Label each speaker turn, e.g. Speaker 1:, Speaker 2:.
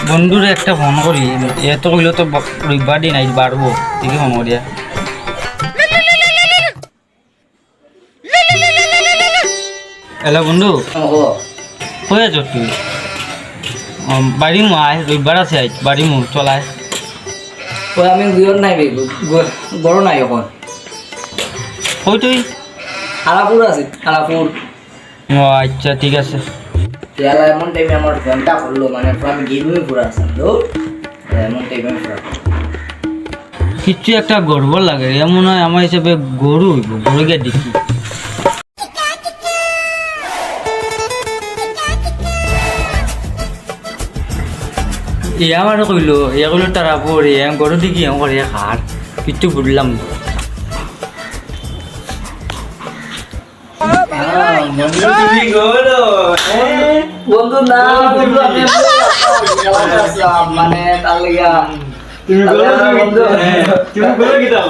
Speaker 1: বন্ধুরে একটা ফোন করি এ তো কইলো তো রবিবার দিন আইস বাড়বো দেখি ফোন করিয়া এলা বন্ধু কই আছো তুই বাড়ি মু আয় রবিবার আছে আইস বাড়ি মু চলায়
Speaker 2: আমি গুয়র নাই গরো নাই এখন
Speaker 1: কই তুই
Speaker 2: আলাপুর আছে আলাপুর
Speaker 1: ও আচ্ছা ঠিক আছে
Speaker 2: তেলা এমন টাইমে আমার ঘন্টা করলো মানে আমি গেমই পুরো আসাম তো এমন টাইমে পুরো
Speaker 1: কিছু একটা গর্ব লাগে এমন হয় আমার হিসেবে গরু হইব গরু গিয়ে দেখি এ আমার কইলো এ কইলো তারা পরে এম গরু দেখি এম করে খার কিছু বুঝলাম না
Speaker 2: বন্ধু না বন্ধু আমি মানে তার লাগা বন্ধু
Speaker 3: তুমি করে কি দাও